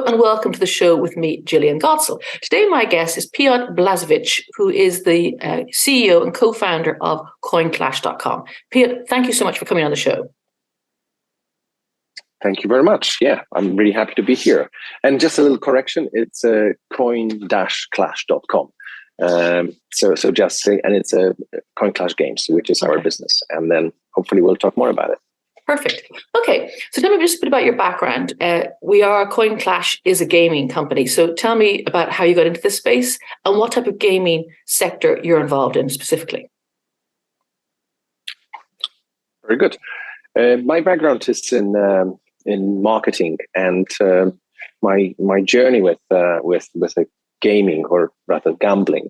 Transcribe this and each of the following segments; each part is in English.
Hello and welcome to the show with me, Gillian Gotzel. Today my guest is Piotr Blazewicz, who is the CEO and co-founder of CoinClash.com. Piotr, thank you so much for coming on the show. Thank you very much. Yeah, I'm really happy to be here. And just a little correction, it's coin-clash.com. So just say, and it's a CoinClash Games, which is our business. And then hopefully we'll talk more about it. Perfect. Okay, so tell me just a bit about your background. CoinClash is a gaming company. So tell me about how you got into this space and what type of gaming sector you're involved in specifically. Very good. My background is in marketing, and my journey with a gaming, or rather gambling,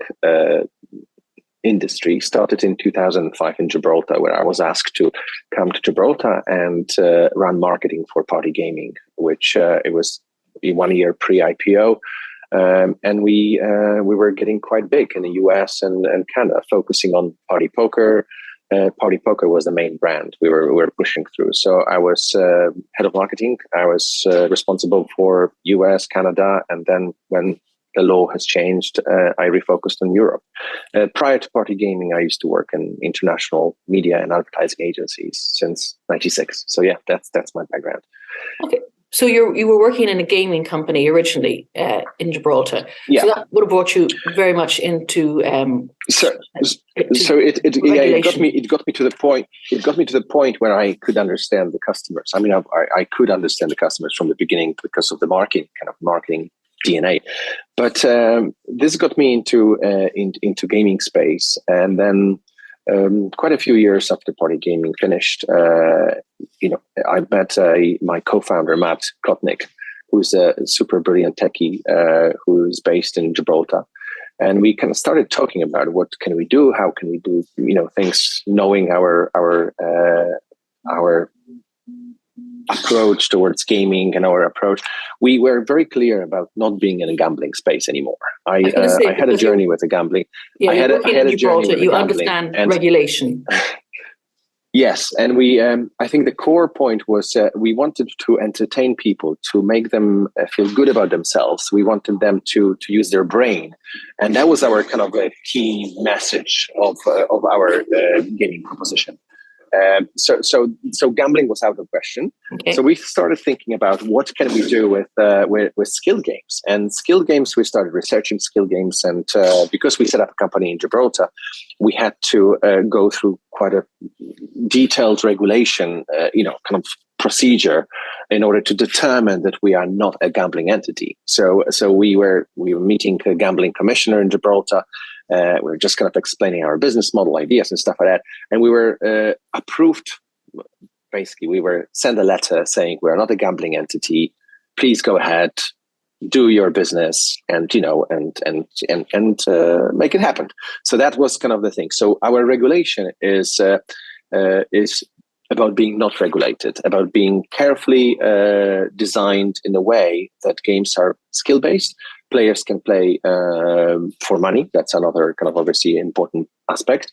industry started in 2005 in Gibraltar, where I was asked to come to Gibraltar and run marketing for party gaming, which it was 1 year pre-IPO. And we were getting quite big in the US and Canada, focusing on party poker. Party poker was the main brand we were pushing through. So I was head of marketing. I was responsible for US, Canada, and then when the law has changed, I refocused on Europe. Prior to party gaming, I used to work in international media and advertising agencies since '96. So yeah, that's my background. Okay, so you were working in a gaming company originally in Gibraltar. Yeah. So that would have brought you very much into. It got me to the point. It got me to the point where I could understand the customers. I mean, I could understand the customers from the beginning because of the marketing DNA. But this got me into gaming space, and then quite a few years after party gaming finished, I met my co-founder Matt Klotnick, who's a super brilliant techie who's based in Gibraltar, and we kind of started talking about what can we do, how can we do things, knowing our approach towards gaming and our approach. We were very clear about not being in a gambling space anymore. I had a journey with the gambling. Yeah, I had a journey with you gambling, understand regulation. Yes, and we. I think the core point was we wanted to entertain people, to make them feel good about themselves. We wanted them to use their brain, and that was our kind of a key message of our gaming proposition. So gambling was out of question. Okay. So we started thinking about what can we do with skill games. And skill games, we started researching skill games, and because we set up a company in Gibraltar, we had to go through quite a detailed regulation, kind of procedure in order to determine that we are not a gambling entity. So we were meeting a gambling commissioner in Gibraltar. We were just kind of explaining our business model, ideas and stuff like that. And we were approved. Basically, we were sent a letter saying we're not a gambling entity. Please go ahead, do your business, and make it happen. So that was kind of the thing. So our regulation is about being not regulated, about being carefully designed in a way that games are skill-based. Players can play for money. That's another kind of obviously important aspect.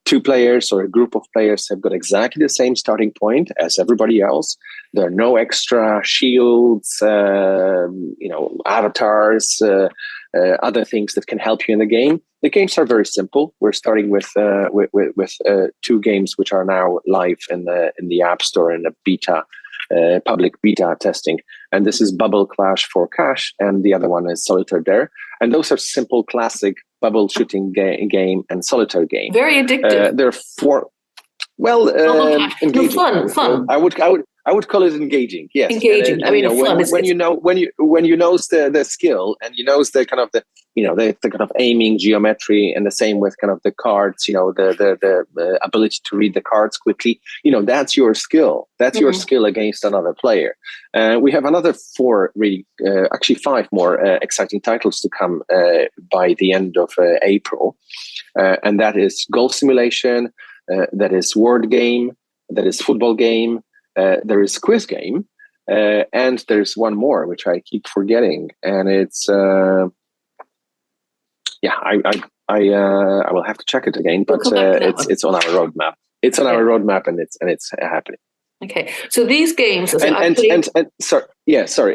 Two players or a group of players have got exactly the same starting point as everybody else. There are no extra shields, avatars, other things that can help you in the game. The games are very simple. We're starting with two games which are now live in the App Store in the beta. Public beta testing, and this is Bubble Clash for Cash, and the other one is Solitaire Dare, and those are simple, classic bubble shooting game and solitaire game. Very addictive. They're engaging. Fun. I would call it engaging. Yes, engaging. And, fun. When you know the skill, and you know the kind of the kind of aiming geometry, and the same with kind of the cards. The ability to read the cards quickly. That's your skill. That's your skill against another player. We have another five more exciting titles to come by the end of April, and that is golf simulation, that is word game, that is football game. There is quiz game, and there's one more which I keep forgetting, and it's I will have to check it again, but it's on our roadmap. It's on our roadmap, and it's happening. Okay. So these games, sorry,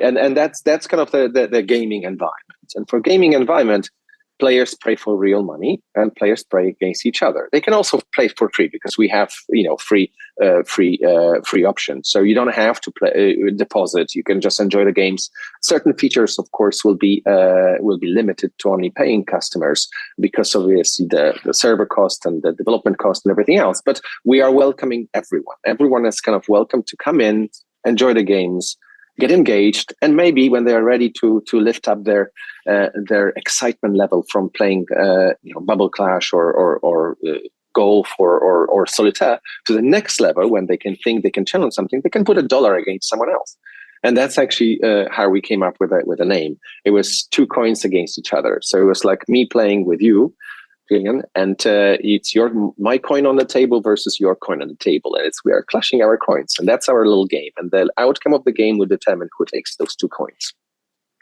and that's kind of the gaming environment. And for gaming environment, players play for real money, and players play against each other. They can also play for free because we have free options. So you don't have to deposit. You can just enjoy the games. Certain features, of course, will be limited to only paying customers because obviously the server cost and the development cost and everything else. But we are welcoming everyone. Everyone is kind of welcome to come in, enjoy the games, get engaged, and maybe when they are ready to lift up their excitement level from playing Bubble Clash or golf or solitaire to the next level, when they can think they can challenge something, they can put $1 against someone else. And that's actually how we came up with a name. It was 2 coins against each other. So it was like me playing with you, Julian, and it's my coin on the table versus your coin on the table, and we are clashing our coins, and that's our little game. And the outcome of the game will determine who takes those 2 coins.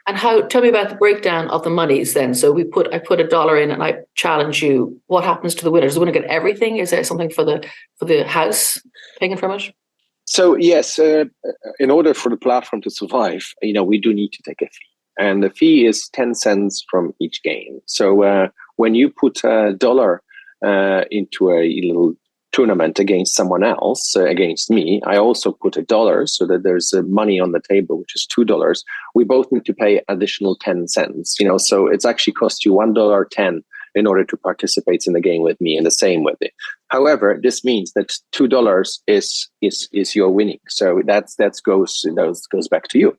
And tell me about the breakdown of the monies then. So I put $1 in and I challenge you. What happens to the winner? Does the winner get everything? Is there something for the house taken from it? So yes, in order for the platform to survive, we do need to take a fee, and the fee is 10 cents from each game. So when you put $1 into a little tournament against someone else, against me, I also put $1 so that there's money on the table, which is $2. We both need to pay additional 10 cents, so it's actually cost you $1.10 in order to participate in the game with me, and the same with it. However, this means that $2 is your winning. So that goes back to you.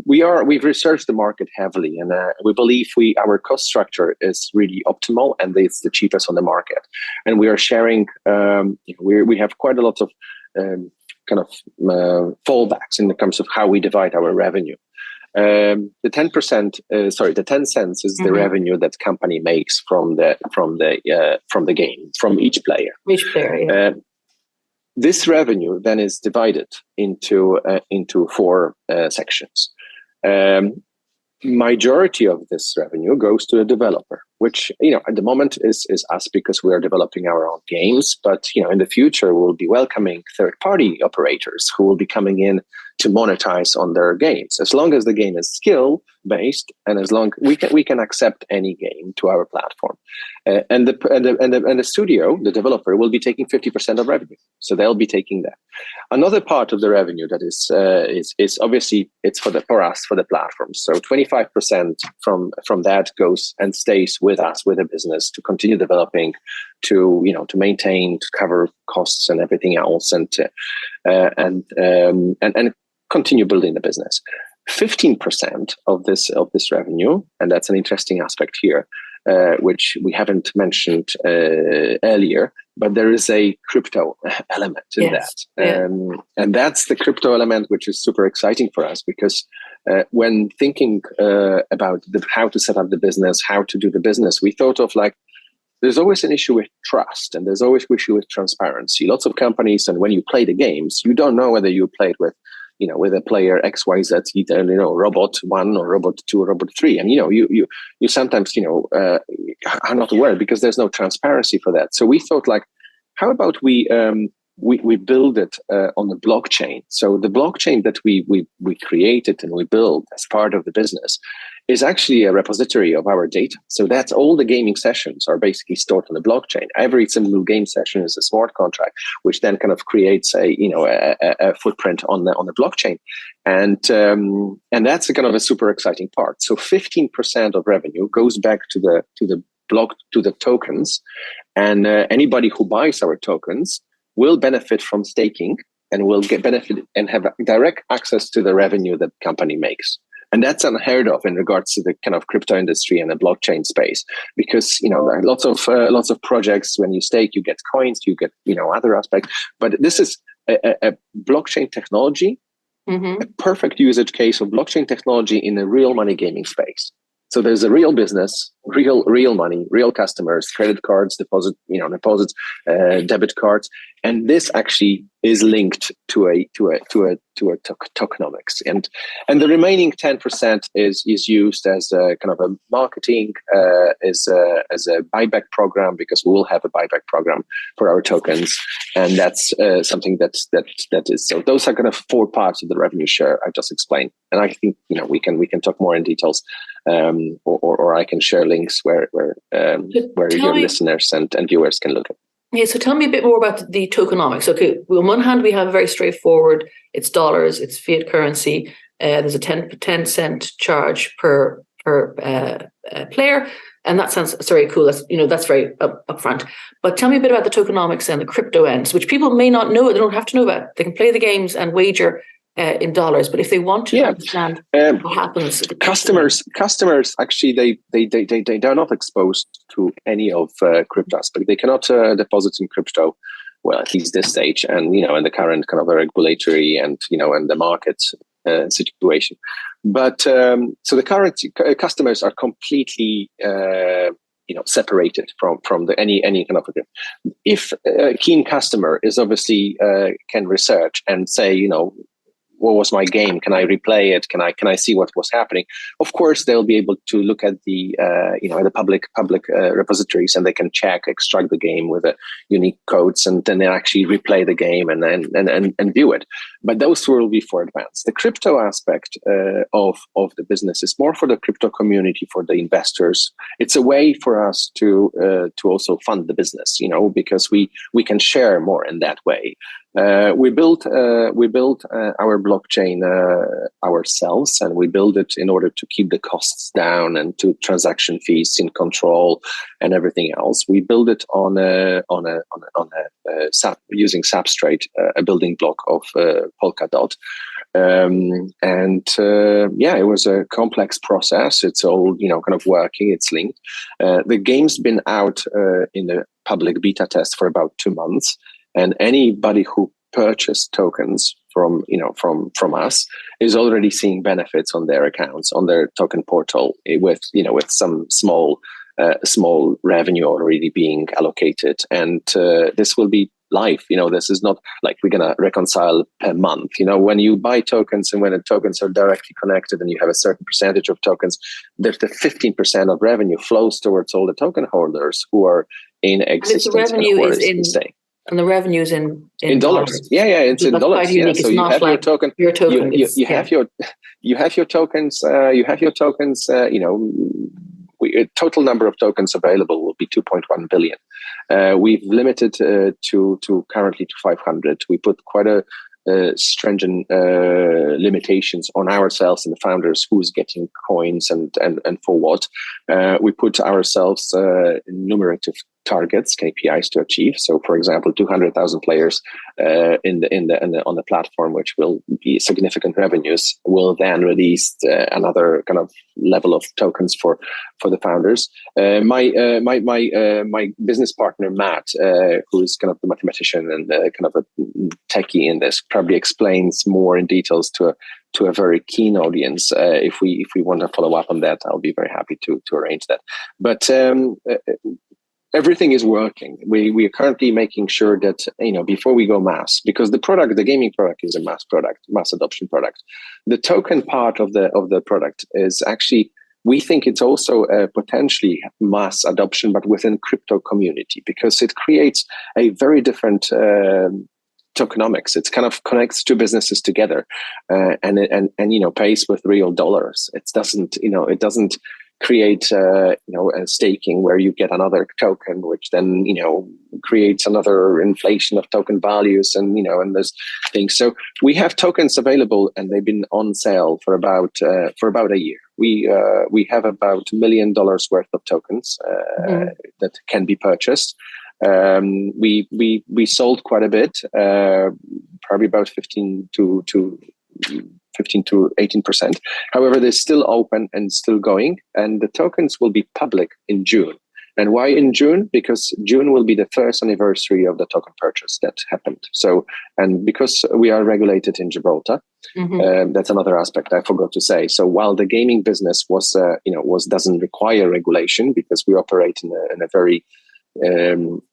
We've researched the market heavily, and we believe our cost structure is really optimal, and it's the cheapest on the market. And we are sharing. We have quite a lot of fallbacks in terms of how we divide our revenue. The 10 cents is the revenue that company makes from the game, from each player. Each player, yeah. This revenue then is divided into 4 sections. Majority of this revenue goes to the developer, which at the moment is us, because we are developing our own games. But in the future, we'll be welcoming third-party operators who will be coming in to monetize on their games, as long as the game is skill based, and as long we can accept any game to our platform. And the studio, the developer, will be taking 50% of revenue, so they'll be taking that. Another part of the revenue that is obviously it's for us, for the platform. So 25% from that goes and stays with us, with the business, to continue developing, to maintain, to cover costs and everything else, and continue building the business. 15% of this revenue, and that's an interesting aspect here, which we haven't mentioned earlier, but there is a crypto element in that. And that's the crypto element, which is super exciting for us, because when thinking about how to set up the business, how to do the business, we thought of there's always an issue with trust, and there's always an issue with transparency. Lots of companies, and when you play the games, you don't know whether you played with a player XYZ, either robot 1 or robot 2 or robot 3, and you sometimes are not aware, because there's no transparency for that. So we thought, how about we build it on the blockchain? So the blockchain that we created and we built as part of the business is actually a repository of our data. So that's all the gaming sessions are basically stored on the blockchain. Every single game session is a smart contract, which then kind of creates a footprint on the blockchain, and that's a kind of a super exciting part. So 15% of revenue goes back to the tokens, and anybody who buys our tokens will benefit from staking, and will get benefit and have direct access to the revenue that the company makes. And that's unheard of in regards to the kind of crypto industry and the blockchain space, because there are lots of projects. When you stake, you get coins, you get other aspects. But this is a blockchain technology, a perfect usage case of blockchain technology in a real money gaming space. So there's a real business real money, real customers, credit cards, deposits, debit cards, and this actually is linked to tokenomics, and the remaining 10% is used as a kind of a marketing, as a buyback program, because we will have a buyback program for our tokens, and that's something that is, so those are kind of 4 parts of the revenue share I just explained, and I think we can talk more in details, or I can share links where your listeners and viewers can look at. Yeah, so tell me a bit more about the tokenomics. Okay, on one hand, we have very straightforward, it's dollars, it's fiat currency, there's a 10 cent charge per player, and that sounds very cool. That's very upfront. But tell me a bit about the tokenomics and the crypto ends, which people may not know. They don't have to know about. They can play the games and wager in dollars, but if they want to understand what happens, customers actually they're not exposed to any of crypto aspect. They cannot deposit in crypto, well, at least this stage, and in the current kind of regulatory and and the market situation. But so the current customers are completely separated from the any kind of. If a keen customer is obviously can research and say, what was my game? Can I replay it? Can I see what was happening? Of course, they'll be able to look at the the public repositories, and they can extract the game with unique codes, and then they actually replay the game and view it. But those will be for advanced. The crypto aspect of the business is more for the crypto community, for the investors. It's a way for us to also fund the business, because we can share more in that way. We built our blockchain ourselves, and we build it in order to keep the costs down and to transaction fees in control and everything else. We build it on a using Substrate, a building block of Polkadot, it was a complex process. It's all kind of working. It's linked. The game's been out in the public beta test for about 2 months. And anybody who purchased tokens from us is already seeing benefits on their accounts, on their token portal, with some small revenue already being allocated. And this will be live. This is not like we're gonna reconcile per month. When you buy tokens and when the tokens are directly connected and you have a certain percentage of tokens, there's the 15% of revenue flows towards all the token holders who are in existence. And the revenue is in staying. And the revenue is in dollars. Yeah, it's in dollars. Yeah, so you have your token. You have your tokens. Total number of tokens available will be 2.1 billion. We've limited to currently to 500. We put quite a stringent limitations on ourselves and the founders, who's getting coins and for what. We put ourselves numerative targets, KPIs to achieve. So, for example, 200,000 players on the platform, which will be significant revenues, will then release another kind of level of tokens for the founders. My business partner Matt, who is kind of the mathematician and kind of a techie in this, probably explains more in details to a very keen audience. If we want to follow up on that, I'll be very happy to arrange that. But everything is working. We are currently making sure that before we go mass, because the gaming product is a mass product, mass adoption product. The token part of the product is actually, we think it's also a potentially mass adoption, but within crypto community, because it creates a very different tokenomics. It kind of connects two businesses together, and pays with real dollars. It doesn't create a staking where you get another token, which then creates another inflation of token values and those things. So we have tokens available, and they've been on sale for about a year. We have about $1 million worth of tokens that can be purchased. We sold quite a bit, probably about 15 to 18%. However, they're still open and still going, and the tokens will be public in June. And why in June? Because June will be the first anniversary of the token purchase that happened. So, and because we are regulated in Gibraltar, that's another aspect I forgot to say. So while the gaming business doesn't require regulation because we operate in a very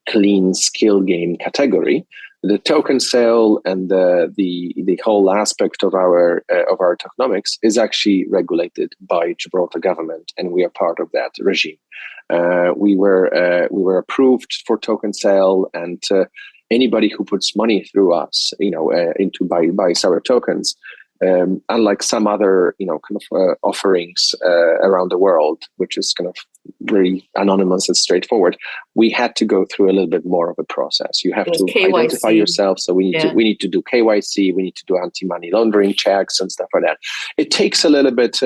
clean skill game category, the token sale and the whole aspect of our tokenomics is actually regulated by Gibraltar government, and we are part of that regime. We were approved for token sale, and anybody who puts money through us, into buys our tokens. Unlike some other, offerings around the world, which is kind of very anonymous and straightforward, we had to go through a little bit more of a process. You have to KYC. Identify yourself. So we need to do KYC. We need to do anti-money laundering checks and stuff like that. It takes a little bit,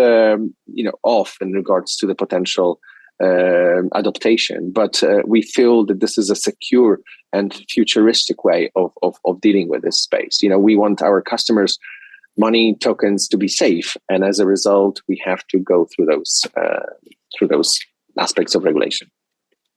off in regards to the potential adaptation, but we feel that this is a secure and futuristic way of dealing with this space. We want our customers' money tokens to be safe, and as a result, we have to go through those aspects of regulation.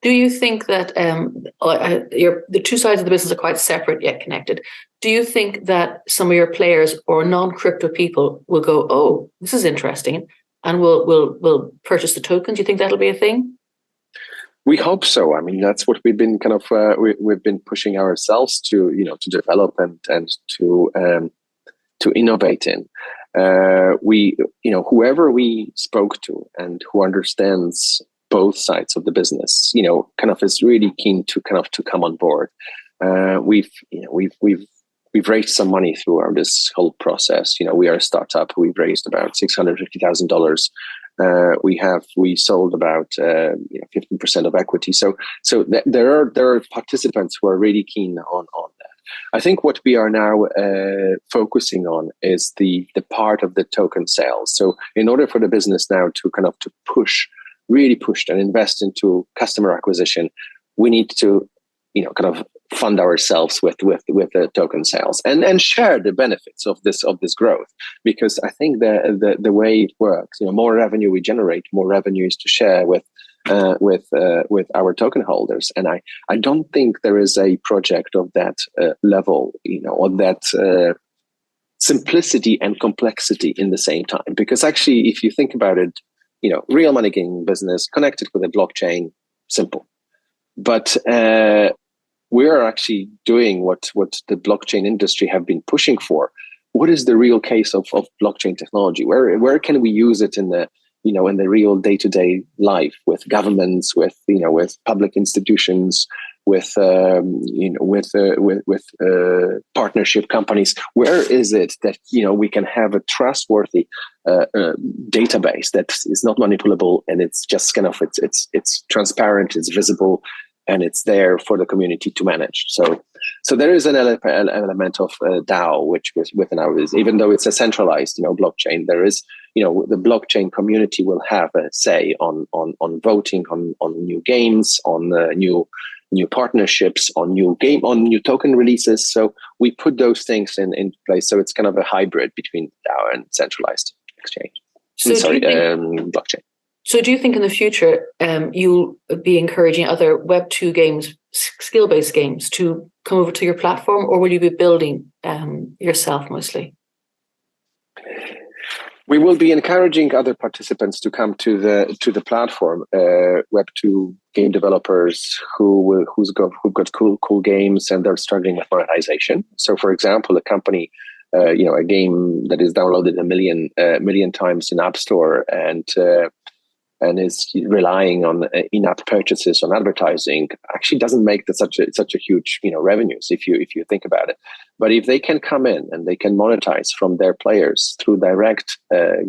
Do you think that the two sides of the business are quite separate yet connected? Do you think that some of your players or non-crypto people will go, "Oh, this is interesting," and will purchase the tokens? Do you think that'll be a thing? We hope so. I mean, that's what we've been kind of we've been pushing ourselves to develop and to innovate in. Whoever we spoke to and who understands both sides of the business, kind of is really keen to come on board. We've raised some money through this whole process. We are a startup. We've raised about $650,000. We sold about 15% of equity. So there are participants who are really keen on that. I think what we are now focusing on is the part of the token sales. So in order for the business now to really push and invest into customer acquisition, we need to fund ourselves with the token sales and share the benefits of this growth. Because I think the way it works, more revenue we generate, more revenue is to share with our token holders. And I don't think there is a project of that level, or that simplicity and complexity in the same time. Because actually, if you think about it, real money gaming business connected with a blockchain, simple. But we are actually doing what the blockchain industry have been pushing for. What is the real case of blockchain technology? Where can we use it in the real day-to-day life with governments, with public institutions, with partnership companies? Where is it that we can have a trustworthy database that is not manipulable, and it's just it's transparent, it's visible, and it's there for the community to manage. So there is an element of DAO, which was within ours, even though it's a centralized, blockchain. There is, the blockchain community will have a say on voting on new games, on new partnerships, on new token releases. So we put those things in place. So it's kind of a hybrid between DAO and centralized exchange. Blockchain. So do you think in the future you'll be encouraging other Web2 games, skill-based games, to come over to your platform, or will you be building yourself mostly? We will be encouraging other participants to come to the platform, Web2 game developers who've got cool games and they're struggling with monetization. So, for example, a company, a game that is downloaded a million times in App Store and is relying on in-app purchases on advertising, actually doesn't make such a huge revenues if you think about it. But if they can come in and they can monetize from their players through direct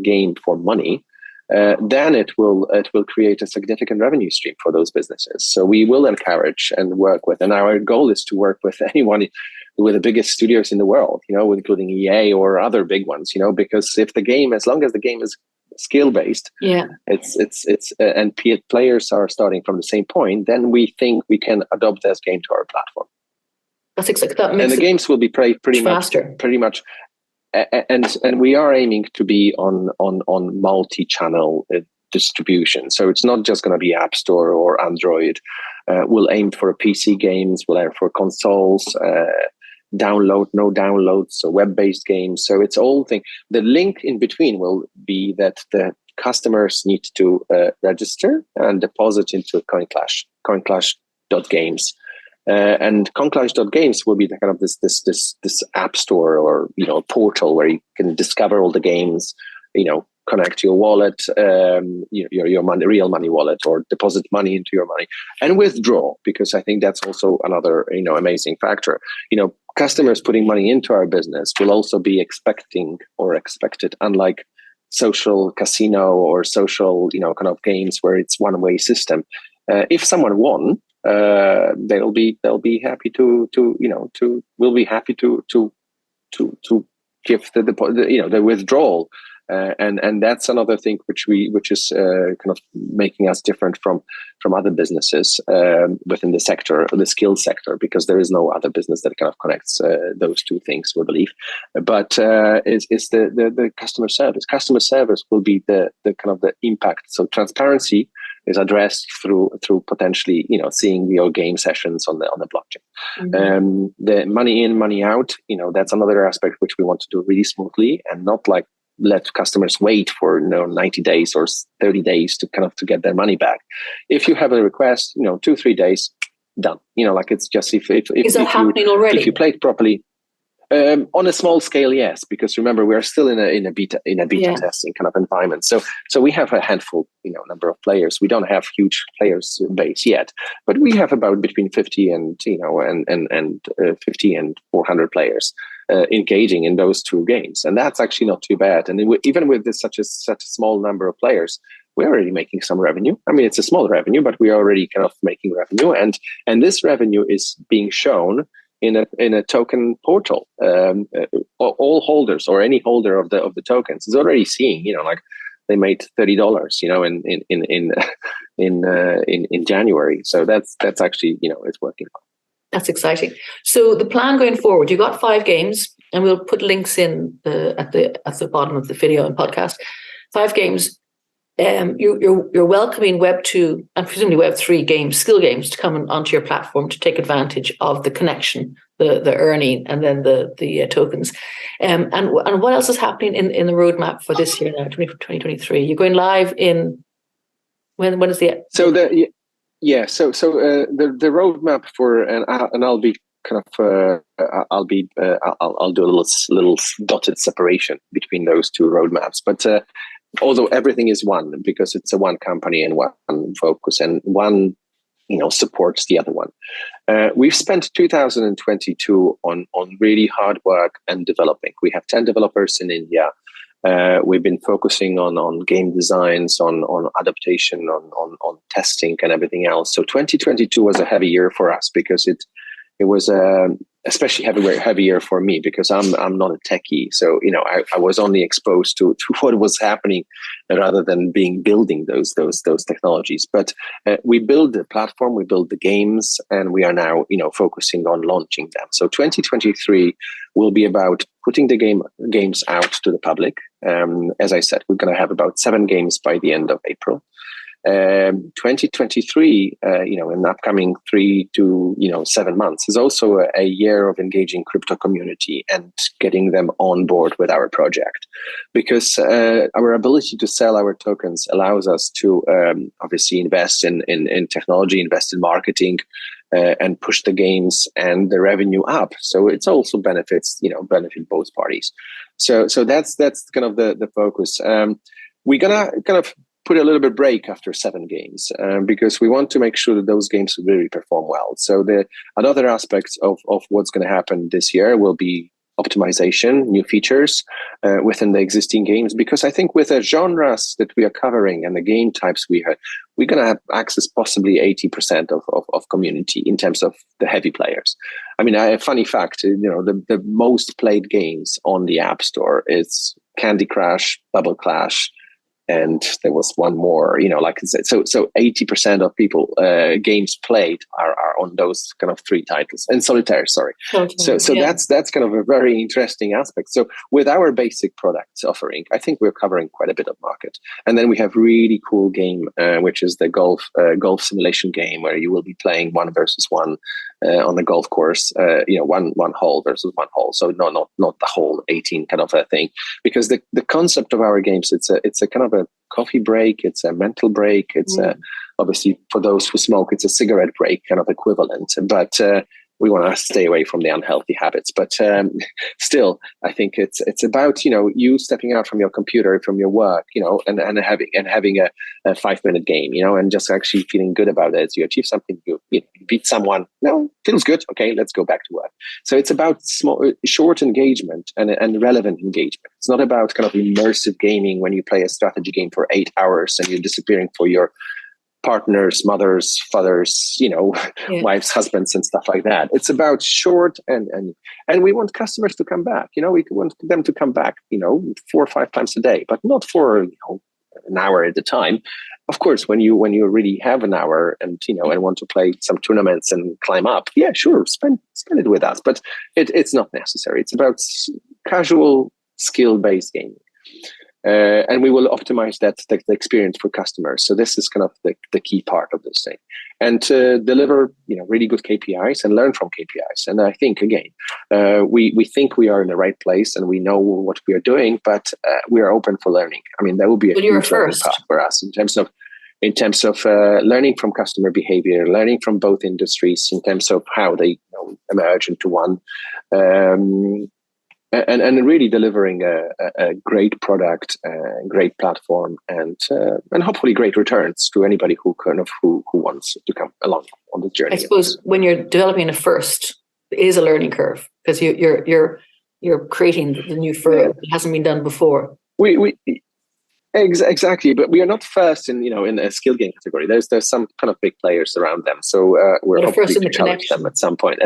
game for money, then it will create a significant revenue stream for those businesses. So we will encourage and work with, and our goal is to work with anyone with the biggest studios in the world, including EA or other big ones, because as long as the game is skill based, it's and players are starting from the same point, then we think we can adopt this game to our platform. That's exactly that. And the games will be pretty much, and we are aiming to be on multi-channel distribution. So it's not just going to be App Store or Android. We'll aim for PC games, we'll aim for consoles, download, no downloads, so web-based games. So it's all thing. The link in between will be that the customers need to register and deposit into coinclash.games. And coinclash.games will be the kind of this app store or portal where you can discover all the games, connect your wallet, your money, real money wallet, or deposit money into your money and withdraw, because I think that's also another amazing factor. Customers putting money into our business will also be expected, unlike social casino or social kind of games where it's one-way system. If someone won, they'll be happy to give the withdrawal. And that's another thing which is kind of making us different from other businesses within the sector, the skill sector, because there is no other business that kind of connects those two things, we believe. But it's the customer service. Customer service will be the kind of the impact. So transparency is addressed through potentially seeing your game sessions on the blockchain. Mm-hmm. The money in, money out. That's another aspect which we want to do really smoothly and not like let customers wait for 90 days or 30 days to get their money back. If you have a request, 2-3 days, done. Like it's just if is that happening already? If you play it properly. On a small scale, yes, because remember we are still in a beta testing kind of environment. So we have a handful, number of players. We don't have huge players base yet, but we have about between 50 and 50 and 400 players engaging in those two games, and that's actually not too bad. And even with such a small number of players, we're already making some revenue. I mean, it's a small revenue, but we are already kind of making revenue, and this revenue is being shown in a token portal. All holders or any holder of the tokens is already seeing, like they made $30, in January. So that's actually, it's working. That's exciting. So the plan going forward, you got 5 games, and we'll put links in at the bottom of the video and podcast. 5 games. You're welcoming Web 2 and presumably Web 3 games, skill games, to come onto your platform to take advantage of the connection, the earning, and then the tokens. And what else is happening in the roadmap for this year now, 2023? You're going live in when is the the roadmap for and I'll be kind of I'll do a little dotted separation between those two roadmaps, but. Although everything is one, because it's a one company and one focus, and one supports the other one. We've spent 2022 on really hard work and developing. We have 10 developers in India. We've been focusing on game designs, on adaptation, on testing and everything else. So 2022 was a heavy year for us because it was especially heavy year for me, because I'm not a techie. So I was only exposed to what was happening rather than building those technologies. But we build the platform, we build the games, and we are now focusing on launching them. So 2023 will be about putting the games out to the public. As I said, we're going to have about 7 games by the end of April. 2023, in the upcoming 3 to 7 months, is also a year of engaging crypto community and getting them on board with our project, because our ability to sell our tokens allows us to obviously invest in technology, invest in marketing, and push the games and the revenue up. So it's also benefit both parties. So that's kind of the focus. We're gonna kind of put a little bit break after 7 games because we want to make sure that those games really perform well. So another aspect of what's going to happen this year will be optimization, new features within the existing games, because I think with the genres that we are covering and the game types we're going to have access possibly 80% of community in terms of the heavy players. I mean, a funny fact, the most played games on the App Store is Candy Crush, Bubble Clash, and there was one more, like I said, so 80% of people games played are on those kind of three titles, and solitaire, sorry. Okay. So that's kind of a very interesting aspect. So with our basic products offering, I think we're covering quite a bit of market. And then we have really cool game, which is the golf simulation game, where you will be playing 1 versus 1 on the golf course, one hole versus 1 hole. So not the whole 18 kind of a thing, because the concept of our games, it's a kind of a coffee break, it's a mental break, it's obviously for those who smoke, it's a cigarette break kind of equivalent, but we want to stay away from the unhealthy habits. But still, I think it's about you stepping out from your computer, from your work, and having a 5-minute game, and just actually feeling good about it. You achieve something, you beat someone, feels good. Okay, let's go back to work. So it's about short engagement and relevant engagement. It's not about kind of immersive gaming when you play a strategy game for 8 hours and you're disappearing for your partners, mothers, fathers, wives, husbands, and stuff like that. It's about short and we want customers to come back. We want them to come back, 4 or 5 times a day, but not for an hour at a time. Of course, when you really have an hour and and want to play some tournaments and climb up, yeah, sure, spend it with us. But it's not necessary. It's about casual, skill-based gaming. And we will optimize the experience for customers. So this is kind of the key part of this thing, and to deliver really good KPIs and learn from KPIs. And I think again, we think we are in the right place and we know what we are doing, but we are open for learning. I mean, that will be a huge learning path for us in terms of learning from customer behavior, learning from both industries in terms of how they emerge into one. And really delivering a great product, great platform, and hopefully great returns to anybody who wants to come along on the journey. I suppose when you're developing a first, it is a learning curve, because you're creating the new first. It hasn't been done before. Exactly, but we are not first in a skill game category. There's some kind of big players around them, so we're hopefully to challenge them at some point.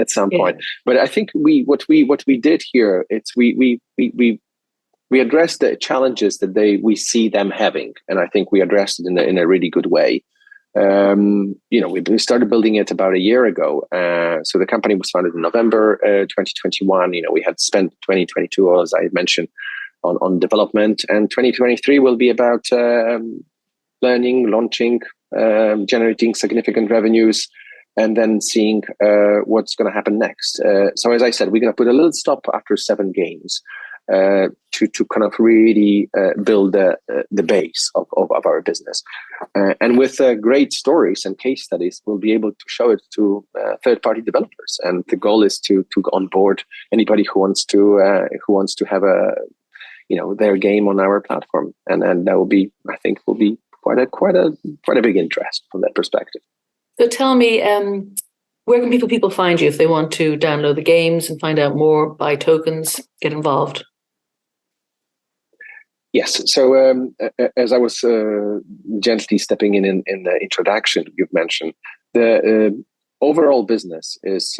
But I think what we did here, it's we addressed the challenges that we see them having, and I think we addressed it in a really good way. We started building it about a year ago. So the company was founded in November 2021. We had spent 2022, as I mentioned, on development, and 2023 will be about learning, launching, generating significant revenues, and then seeing what's going to happen next. So as I said, we're going to put a little stop after 7 games to kind of really build the base of our business. And with great stories and case studies, we'll be able to show it to third-party developers. And the goal is to onboard anybody who wants to have their game on our platform, and that will be quite a big interest from that perspective. So tell me, where can people find you if they want to download the games and find out more, buy tokens, get involved? Yes. So as I was gently stepping in the introduction, you've mentioned the overall business has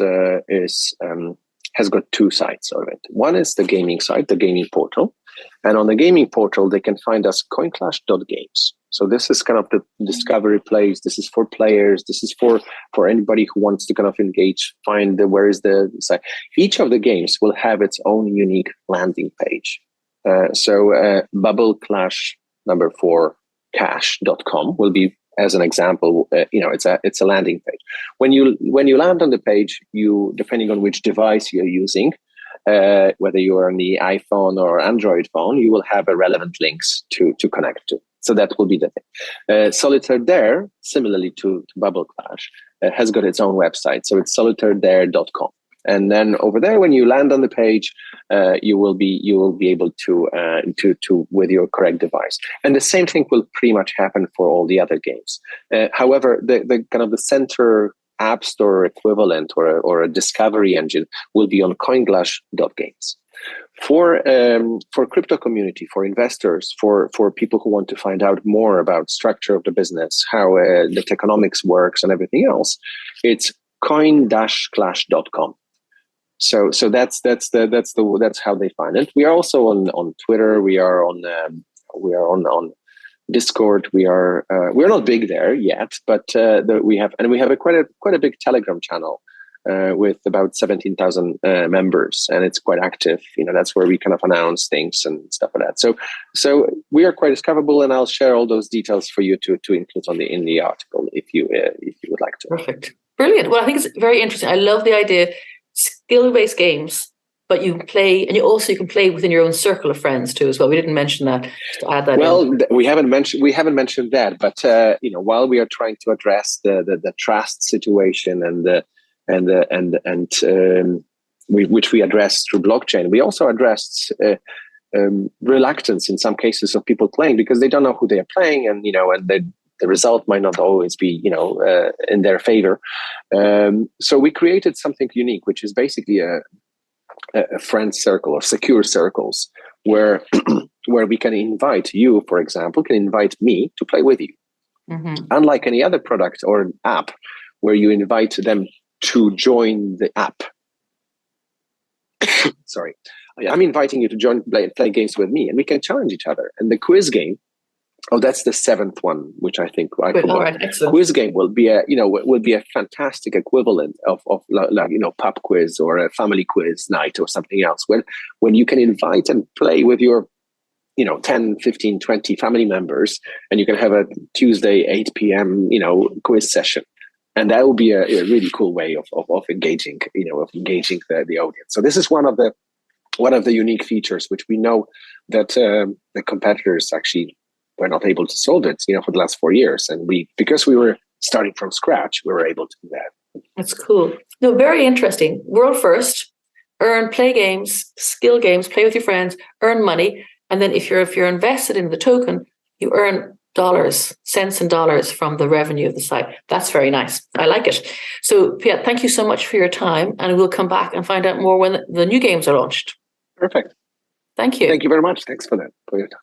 got 2 sides of it. One is the gaming side, the gaming portal. And on the gaming portal, they can find us coinclash.games. So this is kind of the discovery place. This is for players. This is for anybody who wants to kind of engage, find where is the site. Each of the games will have its own unique landing page. So Bubble Clash 4 cash.com will be, as an example, it's a landing page. When you land on the page, you, depending on which device you're using, whether you are on the iPhone or Android phone, you will have relevant links to connect to. So that will be the thing. Solitaire there, similarly to Bubble Clash, has got its own website. So it's solitairedare.com. And then over there, when you land on the page, you will be able to with your correct device. And the same thing will pretty much happen for all the other games. However, the kind of the center app store equivalent or a discovery engine will be on coinclash.games. For crypto community, for investors, for people who want to find out more about structure of the business, how the economics works and everything else, it's coin-clash.com. So that's how they find it. We are also on Twitter. We are on Discord. We're not big there yet, but we have quite a big Telegram channel with about 17,000 members, and it's quite active. That's where we kind of announce things and stuff like that. So we are quite discoverable, and I'll share all those details for you to include in the article if you would like to. Perfect, brilliant. Well, I think it's very interesting. I love the idea, skill-based games, but you can play, and you can play within your own circle of friends too as well. We didn't mention that. Just to add that. Well, we haven't mentioned that, but while we are trying to address the trust situation which we addressed through blockchain, we also addressed reluctance in some cases of people playing because they don't know who they are playing, and the result might not always be in their favor. So we created something unique, which is basically a friend circle or secure circles where we can invite you, for example, can invite me to play with you. Mm-hmm. Unlike any other product or an app where you invite them to join the app. Sorry. I'm inviting you to play games with me, and we can challenge each other. And the quiz game, that's the 7th one, which I think I forgot. All right, excellent. Quiz game will be a fantastic equivalent of pub quiz or a family quiz night or something else. When you can invite and play with your 10, 15, 20 family members, and you can have a Tuesday 8 p.m. quiz session. And that will be a really cool way of engaging, the audience. So this is one of the unique features, which we know that the competitors actually were not able to solve it, for the last 4 years. And because we were starting from scratch, we were able to do that. That's cool. No, very interesting. World first. Play games, skill games, play with your friends, earn money, and then if you're invested in the token, you earn cents and dollars from the revenue of the site. That's very nice. I like it. So, Piotr, thank you so much for your time, and we'll come back and find out more when the new games are launched. Perfect. Thank you. Thank you very much. Thanks for your time.